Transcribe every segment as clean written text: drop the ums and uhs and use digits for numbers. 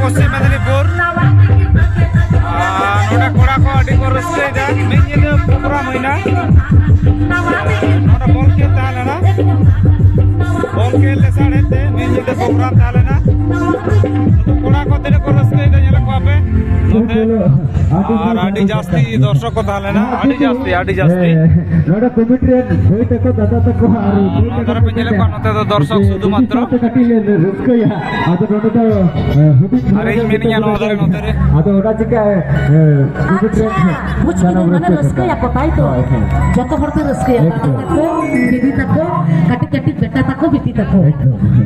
पश्चिम मेदिनीपुर नोडे कोड़ा को अड़ी को रस्केदा मिन जिदे प्रोग्राम होइना नोडे बॉल खेल तालेना बॉल खेल ले साडेते मिन जिदे प्रोग्राम तालेना तो कोड़ा को तेरे को रस्केदा नेला को आपे और आडी जास्ती दर्शक को तालेना आडी जास्ती नोडे कमिटी होई तको दादा तको आरो नोडे पे नेले को नोते तो दर्शक शुद्ध मात्र कटिले रस्कया आदो नोडे तो अरेंजमेंट या नोदे रे आदो ओडा चिका कुछ माने रस्कया पताई तो जतो हर पे रस्कया तको दीदी तको काटी काटी बेटा तको बेटी तको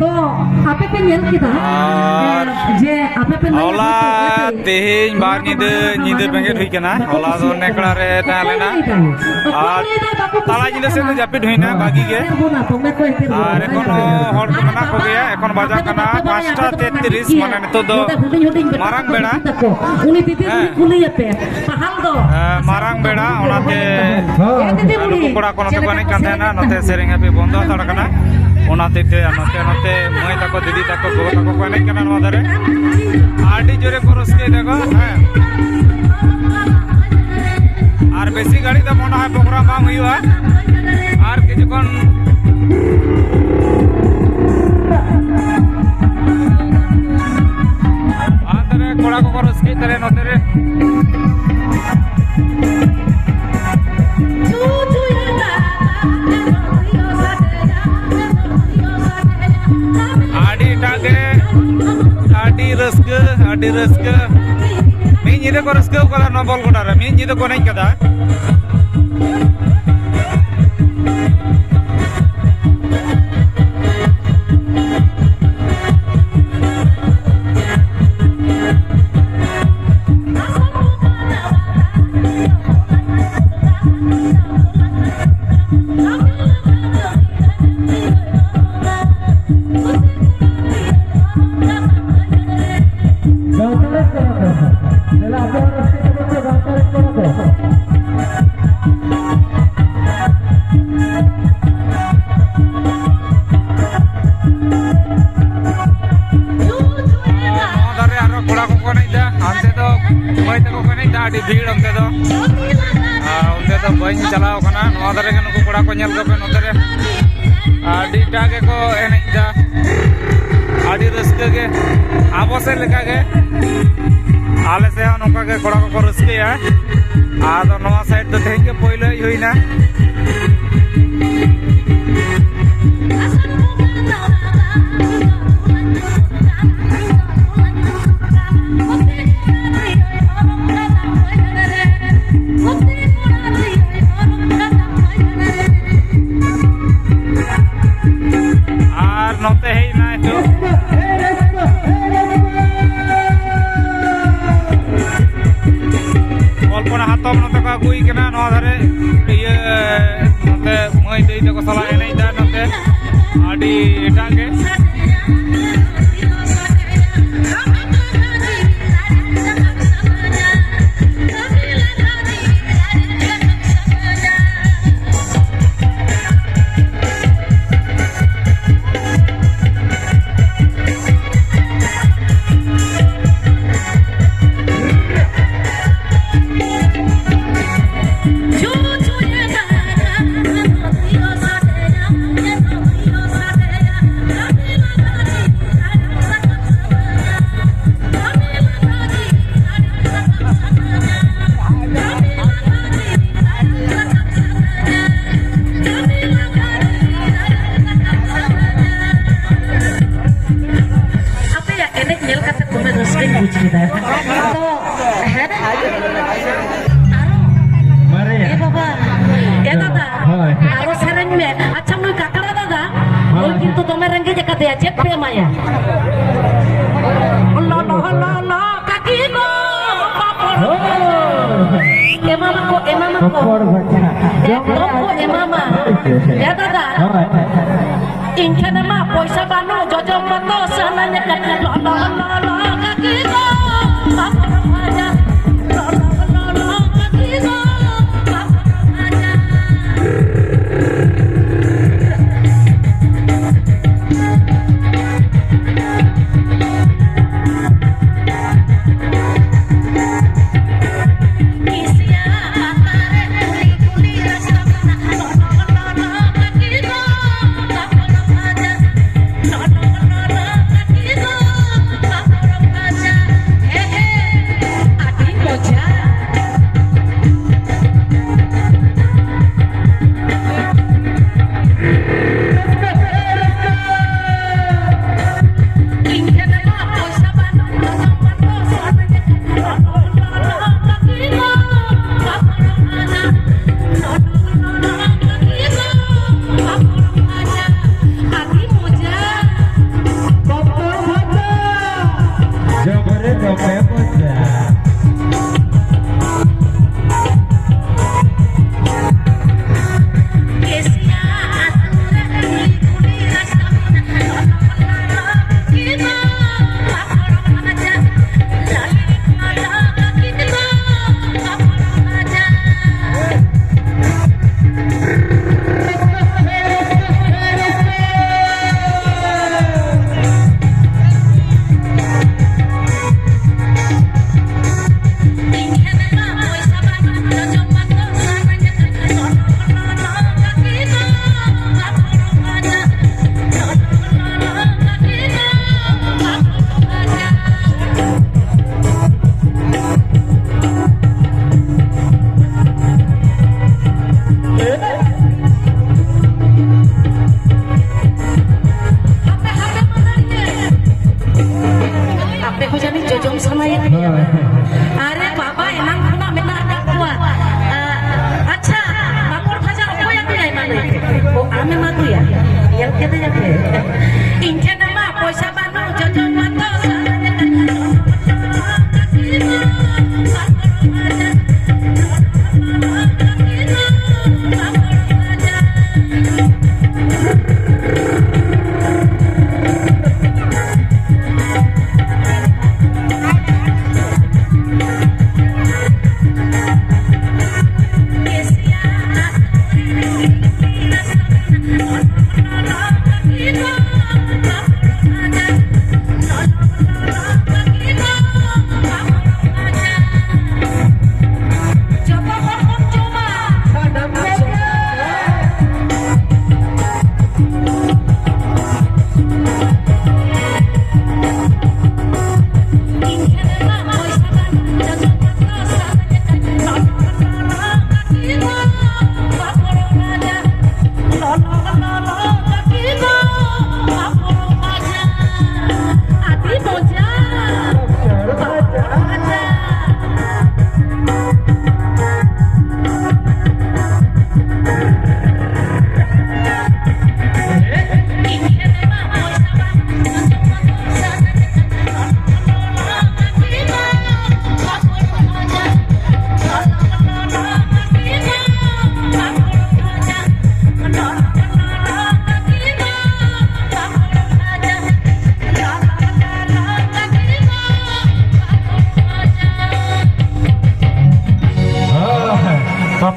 तो आपे पे नेल किदा जे आपे पे ओला तेहेñ बार नींदे बेंगेट हुई कना ओला दो नेकड़ा रे तालेना और ताला जिले से तो जापिट हुई ना बागी के और एकोनो हर को मना को गया एकोन बाजा कना 5:33 माने नितो दो मारांग बेड़ा उनी दीदी कुली पे पहाल दो मारांग बेड़ा ओनाते लोको कोड़ा कोन ते बने कांदेना नते सेरेंगा पे बंद हतड़ कना ओनाते ते नते मय तको दीदी तको गो तको कोने कना नवा दरे आडी जोरे कोरस के देखो हां और बेसी गाड़ी तो मोना है प्रोग्राम बाम हुआ और किछुकन आंतरे कोड़ा को कोरस के तरे नतरे आडी रस्क मी जिदे को रस्क कदा न बॉल गोडा रे मी जिदे को नहीं कदा भीड़ उनते तो बन चलाव कना नवा दरे के नुकु कोड़ा को नेल गपे नोतरे आडी टागे को एनेजा आडी रस्के के आबो से लेका के आले से नोका के कोड़ा को रस्के है आदो नवा साइड तो थे के पहिले होइना नोते है ना तो कल्पना हाथम नोते का गुई केना नवा धरे ये नोते मई देई तको सला एनै दा नोते आडी एटागे इनखाने मा पैसा बानो जजम मतो सानाने कट लो लो लो लो काकी को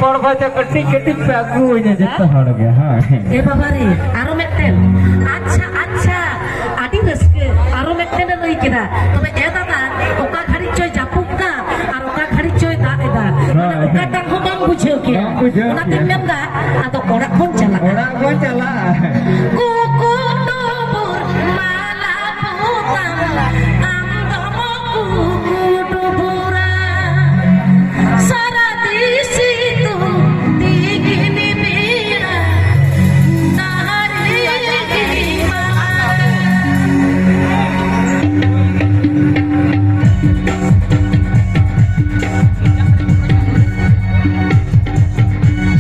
ᱯᱟᱯᱚᱲ ᱵᱷᱟᱡᱟ ᱠᱟᱹᱴᱤᱡ ᱠᱟᱹᱴᱤᱡ ᱯᱮ ᱟᱹᱜᱩᱣᱟᱹᱧᱟ ᱡᱚᱛᱚ ᱦᱚᱲ ᱜᱮ ᱦᱳᱭ ए बाबा रे आरो मेटन अच्छा अच्छा आदि रस्के आरो मेटन लई केदा तबे ए दादा ओका घड़ी चोय जापुक का और ओका घड़ी चोय दा एदा ओका टाइम हो बांग बुझेओ के ओना दिन मेंदा आदो ओड़ा खोन चला orang gua jalan कुकु डुबुर माला पुतम आंदमो कुकु डुबुरा सारा दिसी तू दिगिनी बीरा नारी गिमा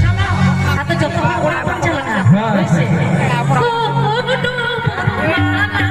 चलो आता जब ओड़ा खोन चला वैसे कुकु डुबुर माला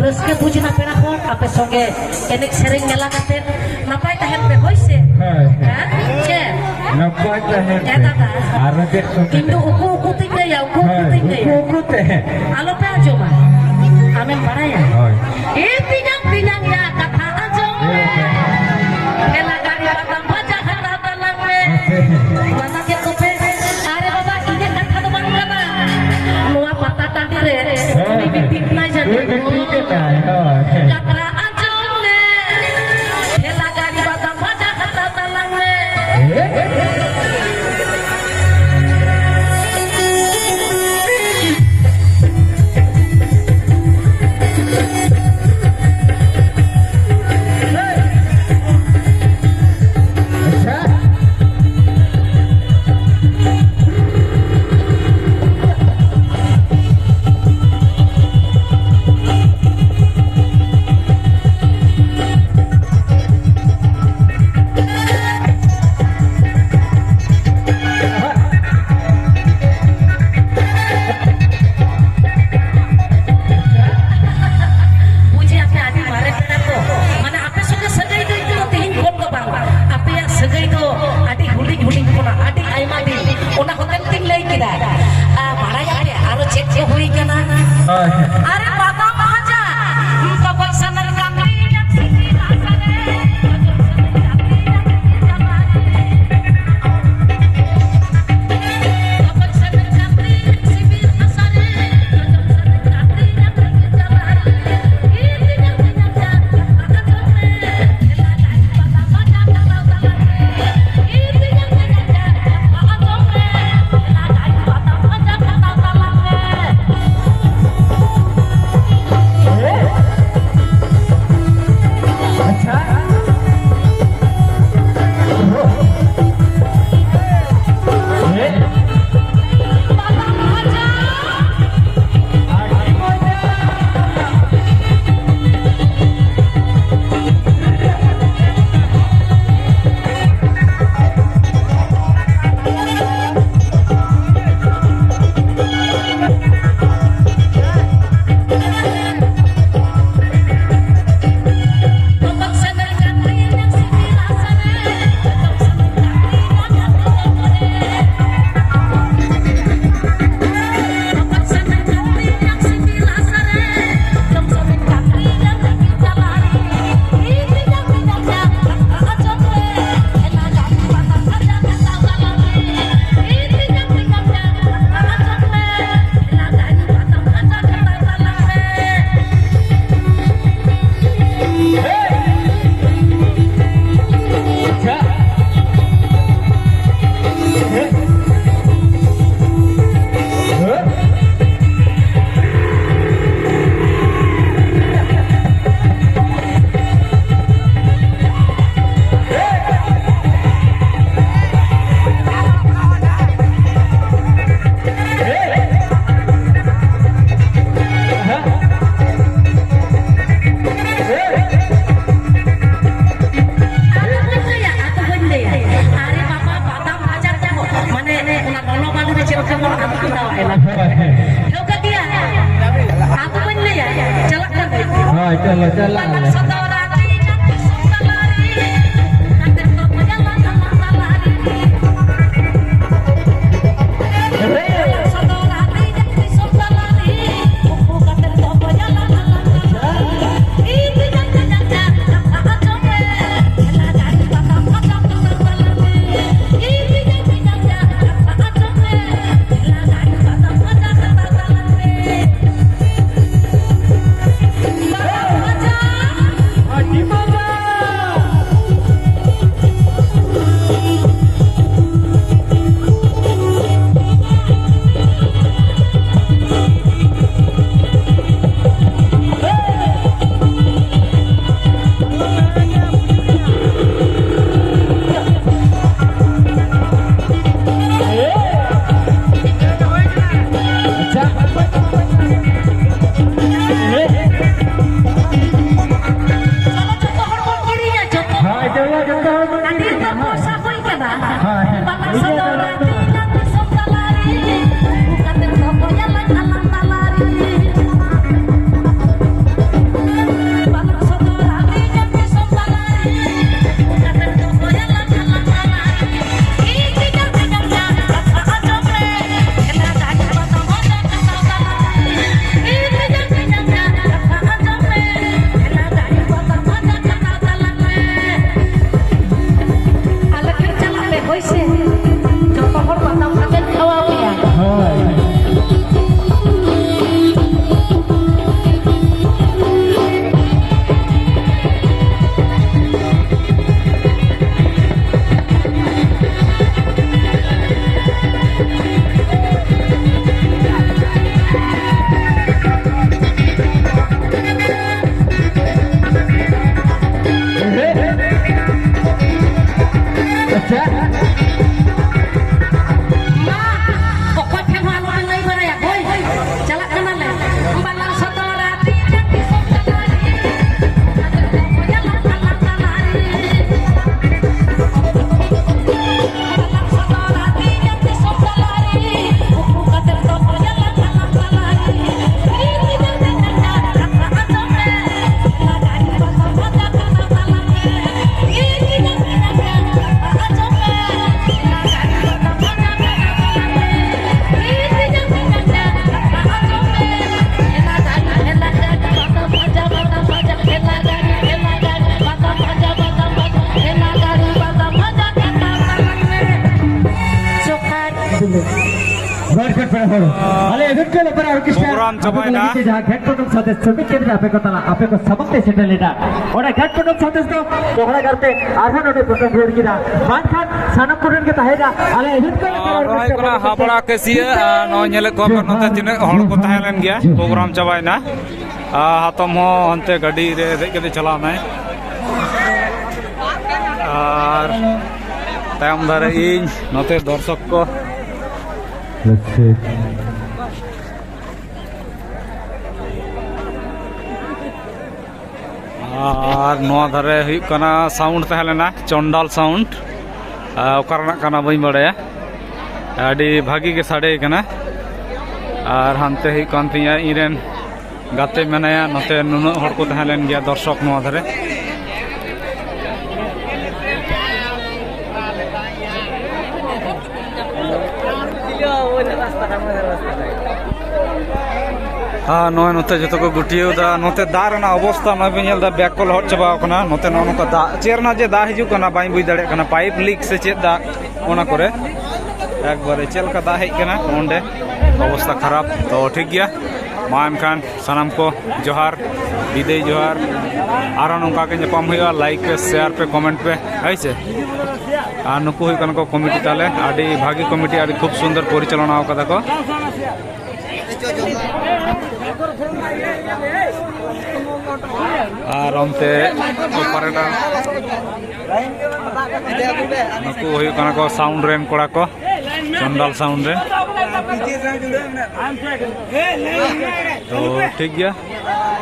रस्के बुझना पेड़ा को आपे संगे एनेक सेरेंग मेला काते नापाय ताहेन पे होइसे हां चे napai tahen ए दादा ara dek किंतु उकु उकु तिंगे या उकु uku teh आलो पे आजो मा आमें बाराया hoy ए तिजang ya kata ajo मेला गाड़ी बातम baca hata talang me mana ke kope are baba ine kata do bang kana nuwa pata tadi re ini tikna jadi Katra anjong ne, hela gadi batam baca kata talang ne. ठोका दिया आप बन ले चला कर हाँ चलो चलो सदौराती जति सुंदलारी काटे तो पजला सदौराती जति सुंदलारी कुकु काटे तो पजला ईद जग जग आचोमे खेला गाड़ी पाता पाता सदौराती ईद जग जग आचोमे खेला गाड़ी पाता पाता सदौराती प्रोग्राम चबायना घाट कुटुंब सदस्य सभी के आपे को तला आपे को सबक ते सेटल लेना और घाट कुटुंब सदस्य तो कोहरा करते आधा नोटे प्रोग्राम रेड किदा मान खान सानम कुटुंब के तहेगा अले हित को रोय करा हाबड़ा केसिया नो नेले को नते तिने हड़ को तहेलन गया प्रोग्राम चबायना हातम हो अंते गाड़ी रे देख के चला नाय और तायम दारे इन नते दर्शक को और नवा धारे हुई कना साउंड तहलेना चंडाल साउंड ओकरना कना बई बड़ाया आडी भागी के साडे कना और हानते हुई कान तिया इरेन गाते मेनाया नते नुनो हड़ को तहलेन गया दर्शक नवा धारे हाँ नॉय नोते जो को गुटियो दा नोते दार ना अवस्था नॉय पे नेलदा बैक को लहट चबा कना नोते नोनो का दा चेरना जे दा हिजु कना बाई बुई दाड़े कना पाइप लीक से चेद दा ओना करे एक बारे चल का दा हेज कना ओंडे अवस्था खराब तो ठीक गया मान खान सनम को जोहार विदय जोहार आरो नोका के जपाम हुआ लाइक पे शेयर पे कमेंट पे ऐसे आ नुकु हुई कना को कमिटी ताले आडी भागी कमिटी आडी खूब सुंदर परिचालना कदा को और अंते ऑपरेटर नुकु हुई कना को साउंड रेन कोड़ा को चंडाल साउंड रे तो ठीक गया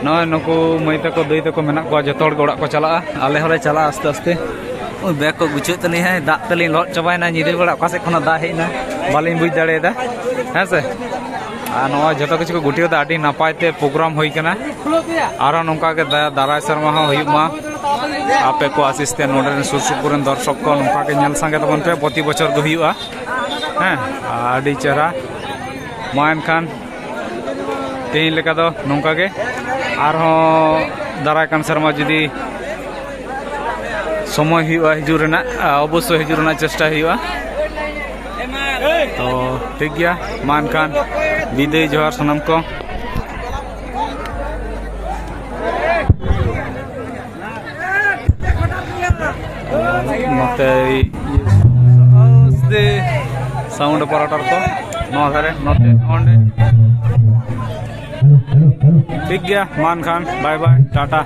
नॉय नुकु मई तको दई तको मेना को जतोड़ गोड़ा को चला आले हले चला आस्ते आस्ते ओ बैग को गुचे तो नहीं है दाग तली लट चबायना निदे बड़ा का से खना दा हेना बालिन बुझ दाड़ेदा है से नवा जो किसी को गुटियो आदि नपायते प्रोग्राम हुई कना आरो नोंका के दाराय सर्मा हुयुमा आपे को आसिस्ते नोडे सुर सुपुरन दर्शक को नोंका के नेल संगे तबन पे प्रति बछर गो हुयुआ हैं आदि चेहरा मान खान तेन लेका दो नोंका के आरो दाराय कान सर्मा जुदी समय हुआ हिजुरना अवश्य हिजुरना चेष्टा हुआ तो ठीक गया मान खान विदय जोहार सनम को नोते साउंड ऑपरेटर को नो धारे नोते ओंडे ठीक गया मान खान बाय बाय टाटा।